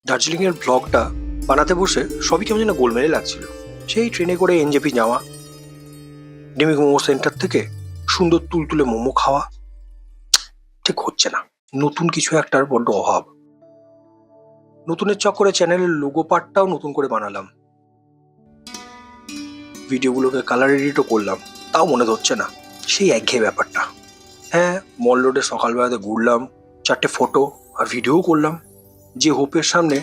দার্জিলিংয়ের ব্লগটা বানাতে বসে সবই কেমন যেন গোলমেলে লাগছিল। সেই ট্রেনে করে এনজেপি যাওয়া, ডিমিক মোমো সেন্টার থেকে সুন্দর তুলতুলে মোমো খাওয়া, ঠিক হচ্ছে না। নতুন কিছু একটার বড্ড অভাব। নতুনের চক্করে চ্যানেলের লোগো পার্টটাও নতুন করে বানালাম, ভিডিওগুলোকে কালার এডিটও করলাম, তাও মনে ধরছে না, সেই একঘেয়ে ব্যাপারটা। হ্যাঁ, মল রোডে সকালবেলাতে ঘুরলাম, 4টে ফটো আর ভিডিও করলাম। যে হোপের সামনে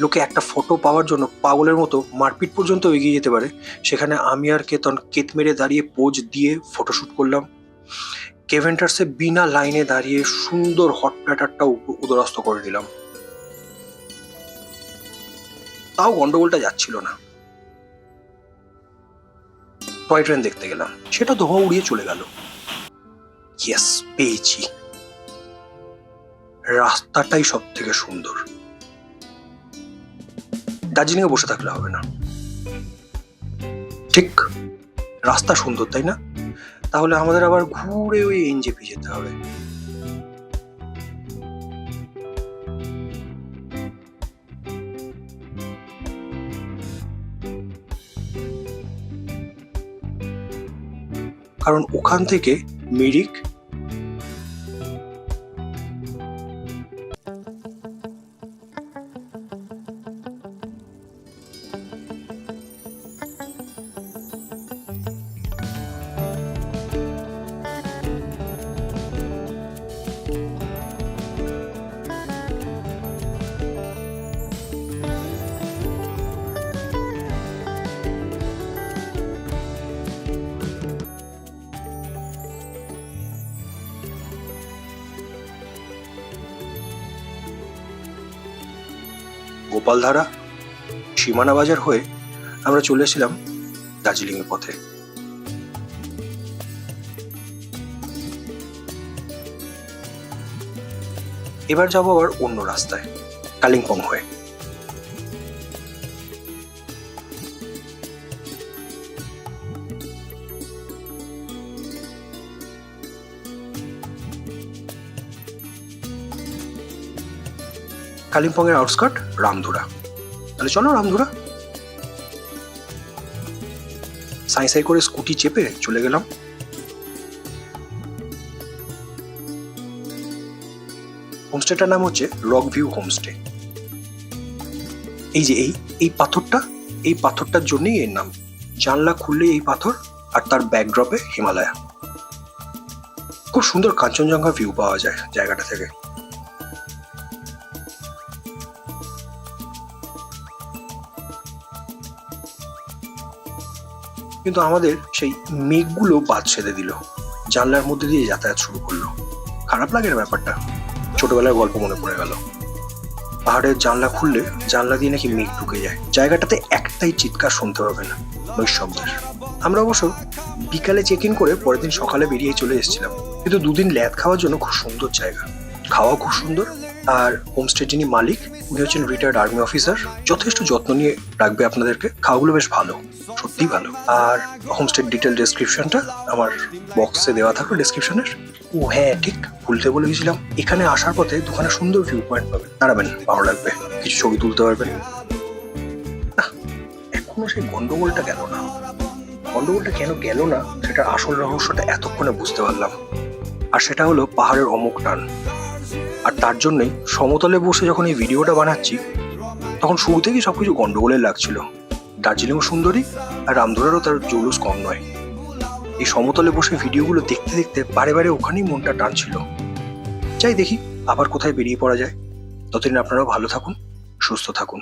লোকে একটা ফটো পাওয়ার জন্য পাগলের মতো মারপিট পর্যন্ত এগিয়ে যেতে পারে, সেখানে আমি আর কেতন কেত মেরে দাঁড়িয়ে পোজ দিয়ে ফটোশ্যুট করলাম। কেভেন্টার্সে বিনা লাইনে দাঁড়িয়ে সুন্দর হট প্ল্যাটারটা উদরস্ত করে দিলাম। তাও গন্ডগোলটা যাচ্ছিল না। টয় ট্রেন দেখতে গেলাম, সেটা ধোঁয়া উড়িয়ে চলে গেল। ইয়েস, পেয়েছি। রাস্তাটাই সব থেকে সুন্দর। দার্জিলিংয়ে বসে থাকলে হবে না। ঠিক, রাস্তা সুন্দর তাই না? তাহলে আমাদের আবার ঘুরে ওই এনজেপি যেতে হবে। কারণ ওখান থেকে মিরিক, গোপালধারা, সীমানা বাজার হয়ে আমরা চলে এসেছিলাম দার্জিলিং এর পথে। এবার যাবো আবার অন্য রাস্তায়, কালিম্পং হয়ে। কালিম্পং এর আউটস্কার্ট রামধুরা। তাহলে চলো রামধুরা। সাই করে স্কুটি চেপে চলে গেলাম। হোমস্টেটার নাম হচ্ছে রক ভিউ হোমস্টে। এই যে এই পাথরটার জন্যই এর নাম। জানলা খুললে এই পাথর, আর তার ব্যাকড্রপে হিমালয়। খুব সুন্দর কাঞ্চনজঙ্ঘা ভিউ পাওয়া যায় জায়গাটা থেকে। কিন্তু আমাদের সেই মেঘগুলো বাদ সেধে দিল, জানলার মধ্যে দিয়ে যাতায়াত শুরু করলো। খারাপ লাগে না ব্যাপারটা, ছোটবেলার গল্প মনে পড়ে গেল। পাহাড়ের জানলা খুললে জানলা দিয়ে নাকি মেঘ ঢুকে যায়। জায়গাটাতে একটাই চিৎকার শুনতে হবে না, নৈশব্দের। আমরা অবশ্য বিকালে চেক ইন করে পরের দিন সকালে বেরিয়ে চলে এসেছিলাম। কিন্তু দুদিন ল্যাদ খাওয়ার জন্য খুব সুন্দর জায়গা, খাওয়া খুব সুন্দর। আর হোমস্টে যিনি মালিক, উনি হচ্ছেন রিটায়ার্ড আর্মি অফিসার। যথেষ্ট যত্ন নিয়ে রাখবে আপনাদেরকে। খাওয়াগুলো বেশ ভালো, সত্যিই ভালো। আর হোমস্টের ডিটেল ডেসক্রিপশনটা আমার বক্সে দেওয়া থাকলো, ডেসক্রিপশনের। ও হ্যাঁ, ঠিক ভুলতে বলে গেছিলাম, এখানে আসার পথে দুখানা সুন্দর ভিউ পয়েন্ট পাবেন, দাঁড়াবেন, ভালো লাগবে, কিছু ছবি তুলতে পারবেন। এখনো সেই গন্ডগোলটা গেল না। গন্ডগোলটা কেন গেল না সেটা আসল রহস্যটা এতক্ষণে বুঝতে পারলাম। আর সেটা হলো পাহাড়ের অমুক টান। আর তার জন্যই সমতলে বসে যখন এই ভিডিওটা বানাচ্ছি, তখন শুরু থেকেই সবকিছু গন্ডগোলের লাগছিল। দার্জিলিং সুন্দরী, আর রামধুরারও তার জৌলুস কম নয়। এই সমতলে বসে ভিডিওগুলো দেখতে দেখতে বারে বারে ওখানেই মনটা টানছিল। যাই দেখি আবার কোথায় বেরিয়ে পড়া যায়। ততদিন আপনারাও ভালো থাকুন, সুস্থ থাকুন।